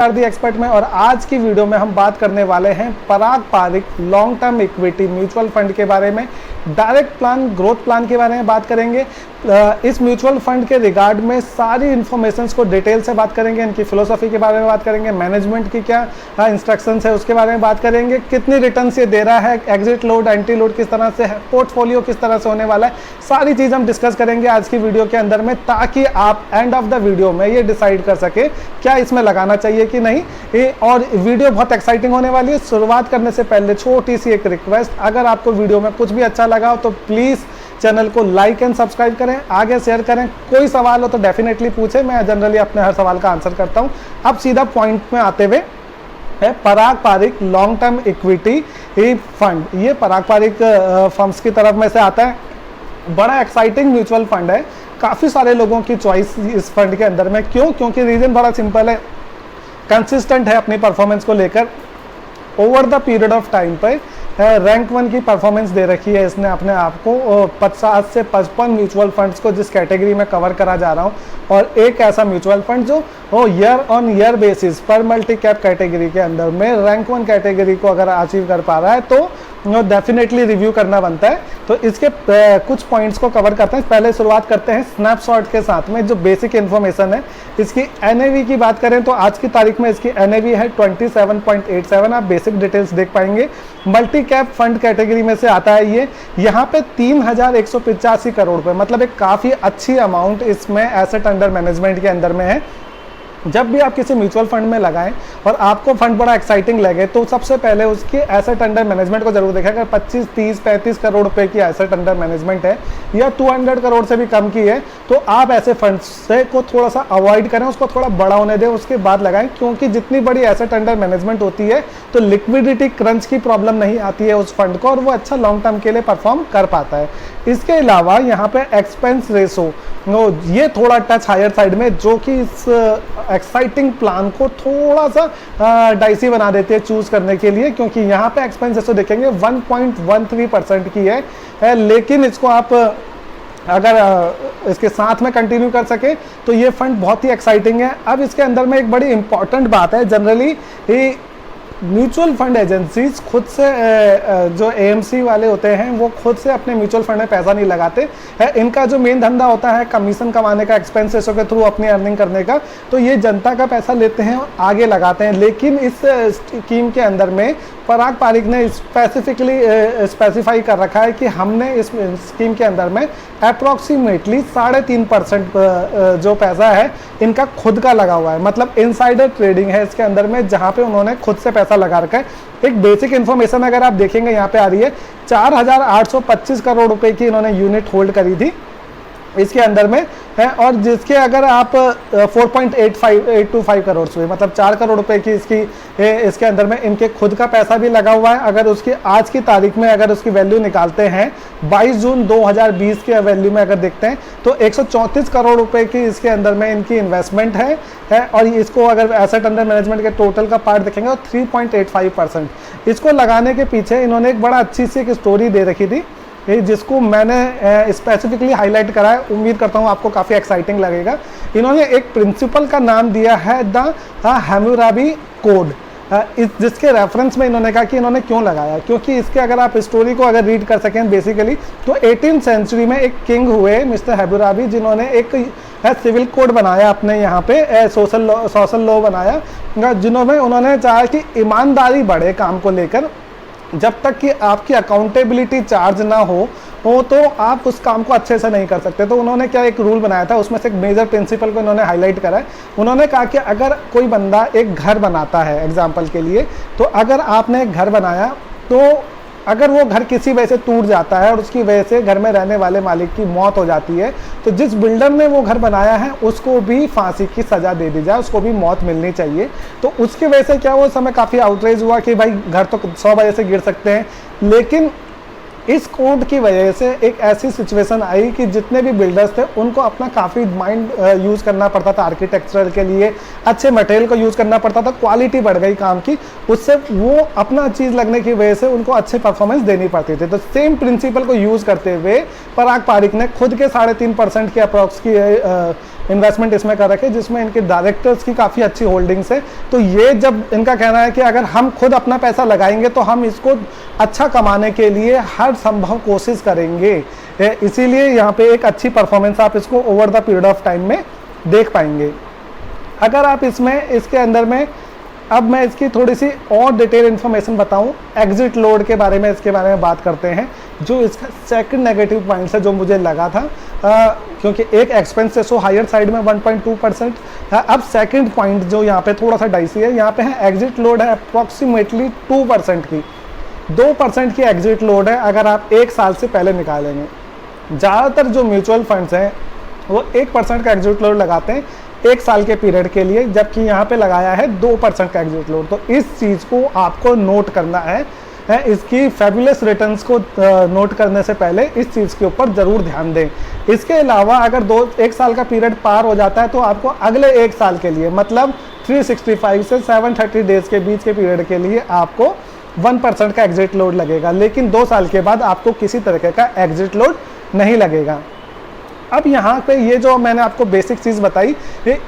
दी expert में। और आज की वीडियो में हम बात करने वाले हैं Parag Parikh long term equity mutual fund के बारे में, डायरेक्ट प्लान, ग्रोथ प्लान के बारे में बात करेंगे। इस म्यूचुअल फंड के रिगार्ड में सारी इन्फॉर्मेशंस को डिटेल से बात करेंगे, इनकी फिलोसफी के बारे में बात करेंगे, मैनेजमेंट की क्या इंस्ट्रक्शंस है उसके बारे में बात करेंगे, कितनी रिटर्न्स ये दे रहा है, एग्जिट लोड एंटी लोड किस तरह से है, पोर्टफोलियो किस तरह से होने वाला है, सारी चीज़ हम डिस्कस करेंगे आज की वीडियो के अंदर में, ताकि आप एंड ऑफ द वीडियो में ये डिसाइड कर सके क्या इसमें लगाना चाहिए कि नहीं। और वीडियो बहुत एक्साइटिंग होने वाली है। शुरुआत करने से पहले छोटी सी एक रिक्वेस्ट, अगर आपको वीडियो में कुछ भी अच्छा लगा हो तो प्लीज़ चैनल को लाइक एंड सब्सक्राइब करें, आगे शेयर करें। कोई सवाल हो तो डेफिनेटली पूछें, मैं जनरली अपने हर सवाल का आंसर करता हूं। अब सीधा पॉइंट में आते हुए है Parag Parikh long term equity fund. ये पराग पारिक फंड्स की तरफ में से आता है। बड़ा एक्साइटिंग म्यूचुअल फंड है, काफ़ी सारे लोगों की चॉइस इस फंड के अंदर में। क्यों? क्योंकि रीज़न बड़ा सिंपल है, कंसिस्टेंट है अपनी परफॉर्मेंस को लेकर। Over the period of time पर रैंक 1 की परफॉर्मेंस दे रखी है इसने अपने आप को। 50 से 55 म्यूचुअल फंड्स को जिस कैटेगरी में कवर करा जा रहा हूँ, और एक ऐसा म्यूचुअल फंड जो ईयर ऑन ईयर बेसिस पर मल्टी कैप कैटेगरी के अंदर में रैंक 1 कैटेगरी को अगर अचीव कर पा रहा है तो डेफिनेटली रिव्यू करना बनता है। तो इसके कुछ पॉइंट्स को कवर करते हैं। पहले शुरुआत करते हैं स्नैपशॉट के साथ में, जो बेसिक इन्फॉर्मेशन है। इसकी एनएवी की बात करें तो आज की तारीख में इसकी एनएवी है 27.87। आप बेसिक डिटेल्स देख पाएंगे। मल्टी कैप फंड कैटेगरी में से आता है ये। यहाँ पे 3185 करोड़ रुपए, मतलब एक काफ़ी अच्छी अमाउंट इसमें एसेट अंडर मैनेजमेंट के अंदर में है। जब भी आप किसी म्यूचुअल फंड में लगाएं और आपको फंड बड़ा एक्साइटिंग लगे तो सबसे पहले उसके एसेट अंडर मैनेजमेंट को जरूर देखें। अगर 25, 30, 35 करोड़ रुपए की एसेट अंडर मैनेजमेंट है या 200 करोड़ से भी कम की है तो आप ऐसे फंड से को थोड़ा सा अवॉइड करें, उसको थोड़ा बड़ा होने दें, उसके बाद लगाएं। क्योंकि जितनी बड़ी एसेट अंडर मैनेजमेंट होती है तो लिक्विडिटी क्रंच की प्रॉब्लम नहीं आती है उस फंड को, और वो अच्छा लॉन्ग टर्म के लिए परफॉर्म कर पाता है। इसके अलावा यहाँ पे एक्सपेंस रेशो ये थोड़ा टच हायर साइड में, जो कि इस एक्साइटिंग प्लान को थोड़ा सा डाइसी बना देते हैं चूज करने के लिए। क्योंकि यहाँ पे एक्सपेंस रेशो देखेंगे 1.13% की है, लेकिन इसको आप अगर इसके साथ में कंटिन्यू कर सके तो ये फंड बहुत ही एक्साइटिंग है। अब इसके अंदर में एक बड़ी इंपॉर्टेंट बात है, जनरली म्यूचुअल फंड एजेंसीज खुद से जो एएमसी वाले होते हैं वो खुद से अपने म्यूचुअल फंड में पैसा नहीं लगाते है। इनका जो मेन धंधा होता है कमीशन कमाने का, एक्सपेंसेसों के थ्रू अपनी अर्निंग करने का। तो ये जनता का पैसा लेते हैं और आगे लगाते हैं। लेकिन इस स्कीम के अंदर में पराग पारिक ने स्पेसिफिकली स्पेसिफाई कर रखा है कि हमने इस स्कीम के अंदर में अप्रॉक्सीमेटली 3.5% जो पैसा है इनका खुद का लगा हुआ है। मतलब इनसाइडर ट्रेडिंग है इसके अंदर में, जहाँ पे उन्होंने खुद से पैसा लगा रखा है। एक बेसिक इन्फॉर्मेशन अगर आप देखेंगे यहाँ पे आ रही है, 4825 करोड़ रुपए की इन्होंने यूनिट होल्ड करी थी इसके अंदर में है, और जिसके अगर आप 4.825 करोड़ हुए, मतलब 4 करोड़ रुपए की इसके अंदर में इनके खुद का पैसा भी लगा हुआ है। अगर उसकी आज की तारीख में अगर उसकी वैल्यू निकालते हैं 22 जून 2020 के वैल्यू में अगर देखते हैं तो 134 करोड़ रुपए की इसके अंदर में इनकी इन्वेस्टमेंट है। और इसको अगर एसेट अंडर मैनेजमेंट के टोटल का पार्ट देखेंगे तो 3.85%। इसको लगाने के पीछे इन्होंने एक बड़ा अच्छी सी एक स्टोरी दे रखी थी, जिसको मैंने स्पेसिफिकली हाईलाइट करा है। उम्मीद करता हूँ आपको काफ़ी एक्साइटिंग लगेगा। इन्होंने एक प्रिंसिपल का नाम दिया है द हैम्मुराबी कोड, जिसके रेफरेंस में इन्होंने कहा कि इन्होंने क्यों लगाया। क्योंकि इसके अगर आप स्टोरी को अगर रीड कर सकें बेसिकली तो 18th सेंचुरी में एक किंग हुए मिस्टर हैम्मुराबी, जिन्होंने एक सिविल कोड बनाया अपने यहाँ पे, सोशल लॉ बनाया, जिन्होंने उन्होंने चाहा कि ईमानदारी बढ़े काम को लेकर। जब तक कि आपकी अकाउंटेबिलिटी चार्ज ना हो तो आप उस काम को अच्छे से नहीं कर सकते। तो उन्होंने क्या एक रूल बनाया था, उसमें से एक मेजर प्रिंसिपल को इन्होंने हाईलाइट करा है। उन्होंने कहा कि अगर कोई बंदा एक घर बनाता है एग्जाम्पल के लिए, तो अगर आपने एक घर बनाया तो अगर वो घर किसी वजह से टूट जाता है और उसकी वजह से घर में रहने वाले मालिक की मौत हो जाती है, तो जिस बिल्डर ने वो घर बनाया है उसको भी फांसी की सज़ा दे दी जाए, उसको भी मौत मिलनी चाहिए। तो उसकी वजह से क्या वो समय काफ़ी आउटरेज हुआ कि भाई घर तो 100 वजह से गिर सकते हैं। लेकिन इस कोड की वजह से एक ऐसी सिचुएशन आई कि जितने भी बिल्डर्स थे उनको अपना काफ़ी माइंड यूज़ करना पड़ता था आर्किटेक्चरल के लिए, अच्छे मटेरियल को यूज़ करना पड़ता था, क्वालिटी बढ़ गई काम की, उससे वो अपना चीज़ लगने की वजह से उनको अच्छे परफॉर्मेंस देनी पड़ती थी। तो सेम प्रिंसिपल को यूज़ करते हुए पराग पारिक ने खुद के 3.5% के अप्रॉक्स की इन्वेस्टमेंट इसमें कर रखे, जिसमें इनके डायरेक्टर्स की काफ़ी अच्छी होल्डिंग्स है। तो ये जब इनका कहना है कि अगर हम खुद अपना पैसा लगाएंगे तो हम इसको अच्छा कमाने के लिए हर संभव कोशिश करेंगे, इसीलिए यहाँ पे एक अच्छी परफॉर्मेंस आप इसको over the period of time में देख पाएंगे। अगर आप इसमें इसके अंदर में अब मैं इसकी थोड़ी सी और डिटेल इन्फॉर्मेशन बताऊं, एग्जिट लोड के बारे में, इसके बारे में बात करते हैं। जो इसका सेकंड नेगेटिव पॉइंट है जो मुझे लगा था, क्योंकि एक एक्सपेंस से सो हायर साइड में 1.2% है। अब सेकंड पॉइंट जो यहाँ पे थोड़ा सा डाइसी है, यहाँ पे है एग्जिट लोड है अप्रॉक्सीमेटली 2% की, 2% की एग्जिट लोड है अगर आप 1 साल से पहले निकालेंगे। ज़्यादातर जो म्यूचुअल फंड्स हैं वो 1% का एग्जिट लोड लगाते हैं 1 साल के पीरियड के लिए, जबकि यहाँ पे लगाया है 2% का एग्जिट लोड। तो इस चीज़ को आपको नोट करना है, इसकी फैबुलस रिटर्न्स को नोट करने से पहले इस चीज़ के ऊपर ज़रूर ध्यान दें। इसके अलावा अगर 1 साल का पीरियड पार हो जाता है तो आपको अगले 1 साल के लिए, मतलब 365 से 730 डेज के बीच के पीरियड के लिए आपको 1% का एग्जिट लोड लगेगा, लेकिन 2 साल के बाद आपको किसी तरीके का एग्जिट लोड नहीं लगेगा। अब यहाँ पे ये जो मैंने आपको बेसिक चीज़ बताई,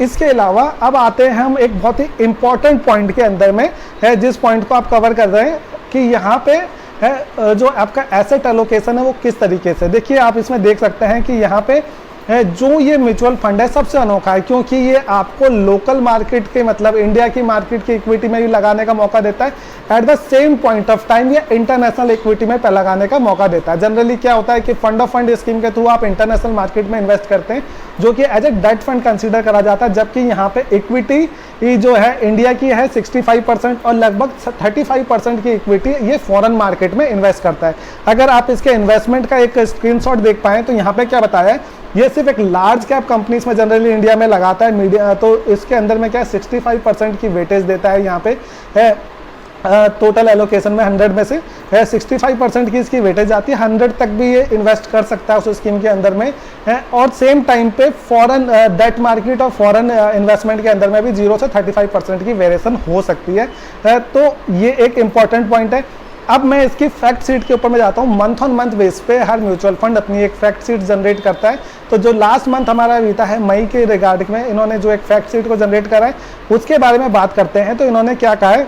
इसके अलावा अब आते हैं हम एक बहुत ही इम्पॉर्टेंट पॉइंट के अंदर में है, जिस पॉइंट को आप कवर कर रहे हैं कि यहाँ पे है जो आपका एसेट एलोकेशन है वो किस तरीके से। देखिए आप इसमें देख सकते हैं कि यहाँ पे जो ये म्यूचुअल फंड है सबसे अनोखा है, क्योंकि ये आपको लोकल मार्केट के, मतलब इंडिया की मार्केट की इक्विटी में भी लगाने का मौका देता है, at the same point of time ये इंटरनेशनल इक्विटी में लगाने का मौका देता है। जनरली क्या होता है कि फंड ऑफ फंड स्कीम के थ्रू आप इंटरनेशनल मार्केट में इन्वेस्ट करते हैं, जो कि as a debt fund consider करा जाता है, जबकि यहाँ पे इक्विटी जो है इंडिया की है 65% और लगभग 35% की इक्विटी ये फॉरेन मार्केट में इन्वेस्ट करता है। अगर आप इसके इन्वेस्टमेंट का एक स्क्रीनशॉट देख पाएँ तो यहाँ पे क्या बताया है, ये सिर्फ एक लार्ज कैप कंपनीज में जनरली इंडिया में लगाता है मीडिया, तो इसके अंदर में क्या 65% की वेटेज देता है यहाँ पे है। टोटल एलोकेशन में 100 में से है 65% की इसकी वेटेज आती है, 100 तक भी ये इन्वेस्ट कर सकता है उस स्कीम के अंदर में है। और सेम टाइम पे फॉरेन डेट मार्केट और फॉरेन इन्वेस्टमेंट के अंदर में भी 0 से 35% की वेरिएशन हो सकती है। तो ये एक इम्पॉर्टेंट पॉइंट है। अब मैं इसकी फैक्ट शीट के ऊपर में जाता हूँ। मंथ ऑन मंथ बेस पे हर म्यूचुअल फंड अपनी एक फैक्ट शीट जनरेट करता है। तो जो लास्ट मंथ हमारा बीता है मई के रिगार्डिंग में इन्होंने जो एक फैक्ट शीट को जनरेट करा है उसके बारे में बात करते हैं। तो इन्होंने क्या कहा है,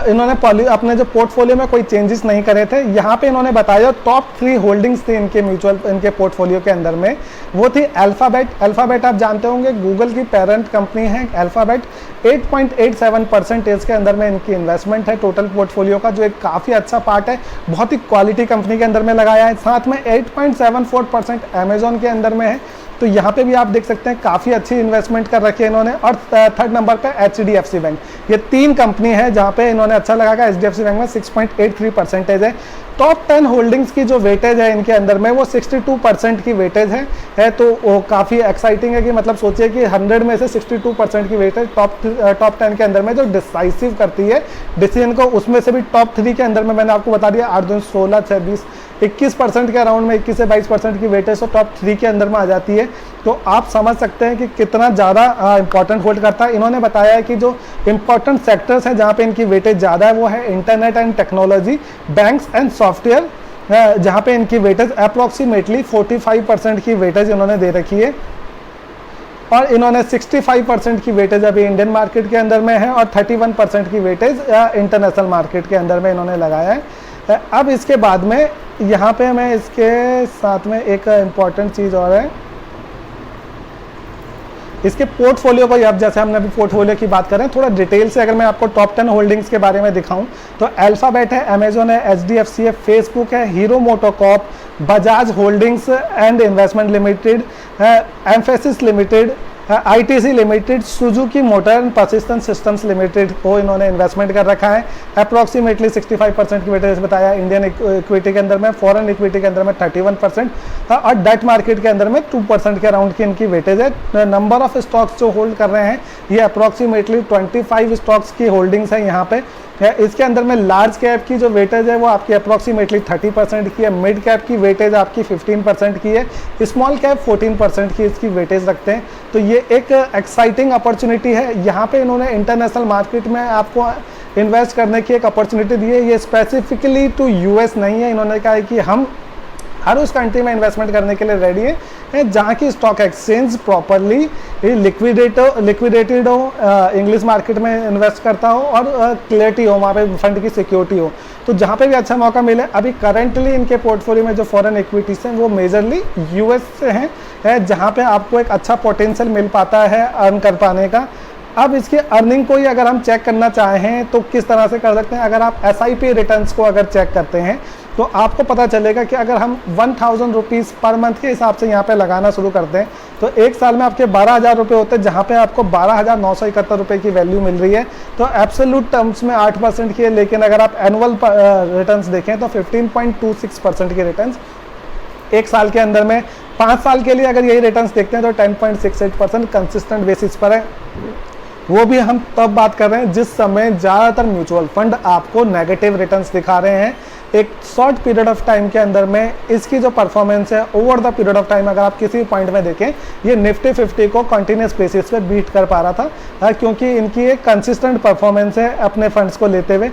इन्होंने अपने जो पोर्टफोलियो में कोई चेंजेस नहीं करे थे। यहाँ पे इन्होंने बताया टॉप 3 होल्डिंग्स थी इनके पोर्टफोलियो के अंदर में, वो थी अल्फाबेट। अल्फाबेट आप जानते होंगे गूगल की पेरेंट कंपनी है अल्फाबेट। 8.87% के अंदर में इनकी इन्वेस्टमेंट है टोटल पोर्टफोलियो का, जो एक काफ़ी अच्छा पार्ट है, बहुत ही क्वालिटी कंपनी के अंदर में लगाया है। साथ में 8.74% अमेजोन के अंदर में है। तो यहाँ पे भी आप देख सकते हैं काफ़ी अच्छी इन्वेस्टमेंट कर रखी है इन्होंने। और थर्ड नंबर पे HDFC बैंक। ये 3 कंपनी है जहाँ पे इन्होंने अच्छा लगा। HDFC बैंक में 6.83% है। टॉप 10 होल्डिंग्स की जो वेटेज है इनके अंदर में वो 62% की वेटेज है। तो वो काफ़ी एक्साइटिंग है कि मतलब सोचिए कि 100 में से 62% की वेटेज टॉप 10 के अंदर में जो डिसाइसिव करती है डिसीजन को, उसमें से भी टॉप 3 के अंदर में मैंने आपको बता दिया 8 दूनी 16 6 20 21% के अराउंड में 21 से 22% की वेटेज तो टॉप 3 के अंदर में आ जाती है। तो आप समझ सकते हैं कि कितना ज़्यादा इंपॉर्टेंट होल्ड करता है। इन्होंने बताया है कि जो इंपॉर्टेंट सेक्टर्स हैं जहाँ पे इनकी वेटेज ज़्यादा है वो है internet and technology, banks and software, जहाँ पे इनकी वेटेज अप्रॉक्सीमेटली 45% की वेटेज इन्होंने दे रखी है। और इन्होंने 65% की वेटेज अभी इंडियन मार्केट के अंदर में है और 31% की वेटेज इंटरनेशनल मार्केट के अंदर में इन्होंने लगाया है। अब इसके बाद में यहाँ पे मैं इसके साथ में एक इम्पॉर्टेंट चीज़ और है, इसके पोर्टफोलियो को, अब जैसे हमने अभी पोर्टफोलियो की बात करें थोड़ा डिटेल से, अगर मैं आपको टॉप 10 होल्डिंग्स के बारे में दिखाऊं तो अल्फाबेट है, अमेजोन है, HDFC है, फेसबुक है, hero MotoCorp, Bajaj holdings and investment limited, emphasis limited, ITC limited, Suzuki motor and persistent systems limited को इन्होंने इन्वेस्टमेंट कर रखा है। अप्रॉक्सीमेटली 65% की वेटेज बताया। इंडियन इक्विटी के अंदर में, फॉरेन इक्विटी के अंदर में 31% और डेट मार्केट के अंदर में 2% के अराउंड की इनकी वेटेज है। नंबर ऑफ स्टॉक्स जो होल्ड कर रहे हैं ये अप्रॉक्सीमेटली 25 स्टॉक्स की होल्डिंग्स है यहाँ पे। इसके अंदर में लार्ज कैप की जो वेटेज है वो आपकी अप्रॉक्सीमेटली 30% की है, मिड कैप की वेटेज आपकी 15% की है, स्मॉल कैप 14% की इसकी वेटेज रखते हैं। तो ये एक एक्साइटिंग अपॉर्चुनिटी है। यहाँ पे इन्होंने इंटरनेशनल मार्केट में आपको इन्वेस्ट करने की एक अपॉर्चुनिटी दी है। ये स्पेसिफिकली टू US नहीं है। इन्होंने कहा है कि हम हर उस कंट्री में इन्वेस्टमेंट करने के लिए रेडी है जहाँ की स्टॉक एक्सचेंज प्रॉपरली लिक्विडेटेड हो, इंग्लिश मार्केट में इन्वेस्ट करता हो और क्लियरिटी हो, वहाँ पे फंड की सिक्योरिटी हो। तो जहाँ पे भी अच्छा मौका मिले, अभी करंटली इनके पोर्टफोलियो में जो फॉरेन इक्विटीज हैं वो मेजरली यूएस से हैं, जहाँ पे आपको एक अच्छा पोटेंशियल मिल पाता है अर्न कर पाने का। अब इसकी अर्निंग को ही अगर हम चेक करना चाहें तो किस तरह से कर सकते हैं, अगर आप SIP रिटर्न्स को अगर चेक करते हैं तो आपको पता चलेगा कि अगर हम 1000 रुपीज़ पर मंथ के हिसाब से यहाँ पे लगाना शुरू करते हैं तो एक साल में आपके 12,000 रुपये होते हैं, जहाँ पे आपको 12,971 रुपये की वैल्यू मिल रही है। तो एब्सोल्यूट टर्म्स में 8% की है, लेकिन अगर आप एनुअल रिटर्न्स देखें तो 15.26% की रिटर्न्स एक साल के अंदर में। 5 साल के लिए अगर यही रिटर्न्स देखते हैं तो 10.68% कंसिस्टेंट बेसिस पर है। वो भी हम तब बात कर रहे हैं जिस समय ज़्यादातर म्यूचुअल फंड आपको नेगेटिव रिटर्न्स दिखा रहे हैं। एक शॉर्ट पीरियड ऑफ टाइम के अंदर में इसकी जो परफॉर्मेंस है over the period of time, अगर आप किसी पॉइंट में देखें, ये निफ्टी 50 को कंटिन्यूस बेसिस पे बीट कर पा रहा था, क्योंकि इनकी एक कंसिस्टेंट परफॉर्मेंस है अपने फंड्स को लेते हुए।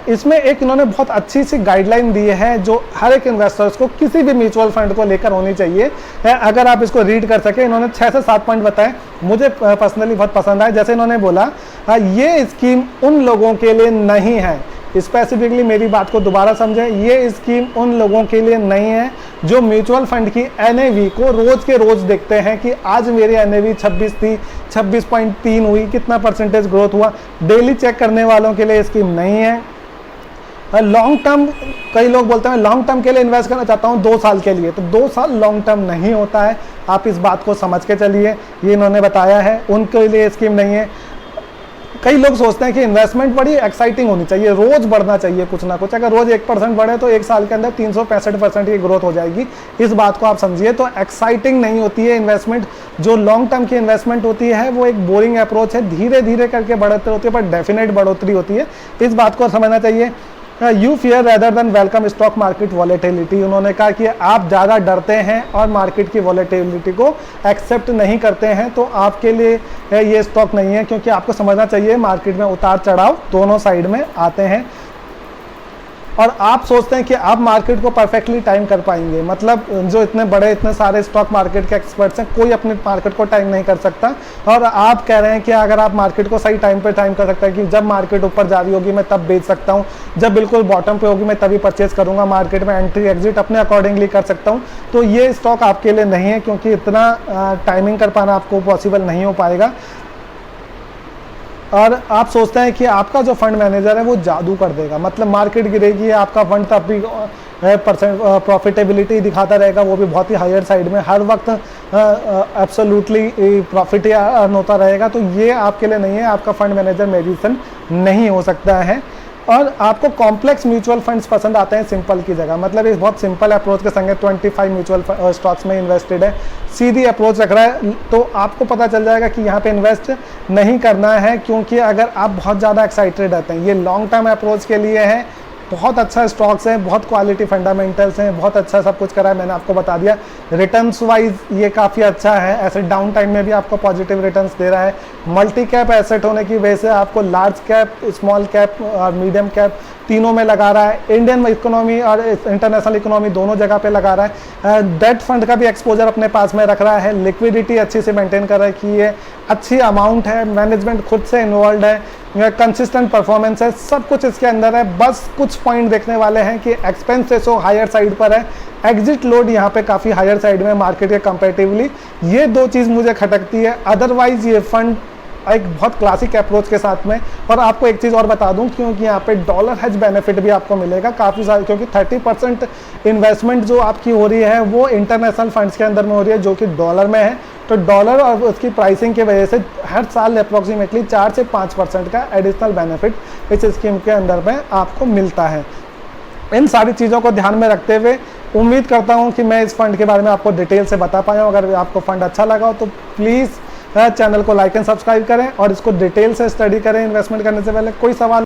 इसमें एक इन्होंने बहुत अच्छी सी गाइडलाइन दी है जो हर एक इन्वेस्टर्स को किसी भी म्यूचुअल फंड को लेकर होनी चाहिए। अगर आप इसको रीड कर सके, इन्होंने 6 से 7 पॉइंट बताए, मुझे पर्सनली बहुत पसंद आए। जैसे इन्होंने बोला ये स्कीम उन लोगों के लिए नहीं है, स्पेसिफिकली मेरी बात को दोबारा समझें, ये स्कीम उन लोगों के लिए नहीं है जो म्यूचुअल फंड की NAV को रोज के रोज देखते हैं कि आज मेरी NAV 26 थी, 26.3 हुई, कितना परसेंटेज ग्रोथ हुआ। डेली चेक करने वालों के लिए स्कीम नहीं है। लॉन्ग टर्म, कई लोग बोलते हैं लॉन्ग टर्म के लिए इन्वेस्ट करना चाहता हूँ 2 साल के लिए, तो 2 साल लॉन्ग टर्म नहीं होता है, आप इस बात को समझ के चलिए। ये इन्होंने बताया है, उनके लिए स्कीम नहीं है। कई लोग सोचते हैं कि इन्वेस्टमेंट बड़ी एक्साइटिंग होनी चाहिए, रोज बढ़ना चाहिए कुछ ना कुछ। अगर रोज 1% बढ़े तो एक साल के अंदर 365% की ग्रोथ हो जाएगी, इस बात को आप समझिए। तो एक्साइटिंग नहीं होती है इन्वेस्टमेंट। जो लॉन्ग टर्म की इन्वेस्टमेंट होती है वो एक बोरिंग अप्रोच है, धीरे धीरे करके बढ़ोतरी होती है पर डेफिनेट बढ़ोतरी होती है, इस बात को समझना चाहिए। You fear rather than welcome stock market volatility. उन्होंने कहा कि आप ज़्यादा डरते हैं और मार्केट की वॉलेटिलिटी को एक्सेप्ट नहीं करते हैं तो आपके लिए ये स्टॉक नहीं है, क्योंकि आपको समझना चाहिए मार्केट में उतार चढ़ाव दोनों साइड में आते हैं। और आप सोचते हैं कि आप मार्केट को परफेक्टली टाइम कर पाएंगे, मतलब जो इतने सारे स्टॉक मार्केट के एक्सपर्ट्स हैं, कोई अपने मार्केट को टाइम नहीं कर सकता। और आप कह रहे हैं कि अगर आप मार्केट को सही टाइम पे टाइम कर सकते हैं कि जब मार्केट ऊपर जा रही होगी मैं तब बेच सकता हूं, जब बिल्कुल बॉटम पे होगी मैं तभी परचेज करूंगा, मार्केट में एंट्री एग्जिट अपने अकॉर्डिंगली कर सकता हूं, तो ये स्टॉक आपके लिए नहीं है, क्योंकि इतना टाइमिंग कर पाना आपको पॉसिबल नहीं हो पाएगा। और आप सोचते हैं कि आपका जो फंड मैनेजर है वो जादू कर देगा, मतलब मार्केट गिरेगी आपका फंड तब भी प्रॉफिटेबिलिटी दिखाता रहेगा, वो भी बहुत ही हायर साइड में, हर वक्त एब्सोल्युटली प्रॉफिट ही अर्न होता रहेगा। तो ये आपके लिए नहीं है, आपका फंड मैनेजर मेडिसिन नहीं हो सकता है। और आपको कॉम्प्लेक्स म्यूचुअल फंड्स पसंद आते हैं सिंपल की जगह, मतलब इस बहुत सिंपल अप्रोच के संग 25 म्यूचुअल स्टॉक्स में इन्वेस्टेड है, सीधी अप्रोच रख रहा है, तो आपको पता चल जाएगा कि यहाँ पे इन्वेस्ट नहीं करना है। क्योंकि अगर आप बहुत ज़्यादा एक्साइटेड रहते हैं, ये लॉन्ग टर्म अप्रोच के लिए है, बहुत अच्छा स्टॉक्स हैं, बहुत क्वालिटी फंडामेंटल्स हैं, बहुत अच्छा सब कुछ करा है, मैंने आपको बता दिया। रिटर्न्स वाइज ये काफ़ी अच्छा है, ऐसे डाउन टाइम में भी आपको पॉजिटिव रिटर्न्स दे रहा है। मल्टी कैप एसेट होने की वजह से आपको लार्ज कैप, स्मॉल कैप और मीडियम कैप तीनों में लगा रहा है। इंडियन इकोनॉमी और इंटरनेशनल इकोनॉमी दोनों जगह पे लगा रहा है। डेट फंड का भी एक्सपोजर अपने पास में रख रहा है, लिक्विडिटी अच्छी से मेंटेन कर रहा है कि ये अच्छी अमाउंट है, मैनेजमेंट खुद से इन्वॉल्व है, कंसिस्टेंट परफॉर्मेंस है, सब कुछ इसके अंदर है। बस कुछ पॉइंट देखने वाले हैं कि एक्सपेंस रेशो हायर साइड पर है, एग्जिट लोड यहाँ पे काफ़ी हायर साइड में मार्केट के कंपैरेटिवली, ये 2 चीज़ मुझे खटकती है। अदरवाइज ये फंड एक बहुत क्लासिक अप्रोच के साथ में। और आपको एक चीज़ और बता दूं, क्योंकि यहाँ पे डॉलर हेज बेनिफिट भी आपको मिलेगा काफ़ी सारे, क्योंकि 30% इन्वेस्टमेंट जो आपकी हो रही है वो इंटरनेशनल फंड्स के अंदर में हो रही है जो कि डॉलर में है। तो डॉलर और उसकी प्राइसिंग की वजह से हर साल अप्रॉक्सीमेटली 4 से 5% का एडिशनल बेनिफिट इस स्कीम के अंदर में आपको मिलता है। इन सारी चीज़ों को ध्यान में रखते हुए उम्मीद करता हूँ कि मैं इस फंड के बारे में आपको डिटेल से बता पाया हूँ। अगर आपको फंड अच्छा लगा हो तो प्लीज़ चैनल को लाइक एंड सब्सक्राइब करें और इसको डिटेल से स्टडी करें इन्वेस्टमेंट करने से पहले। कोई सवाल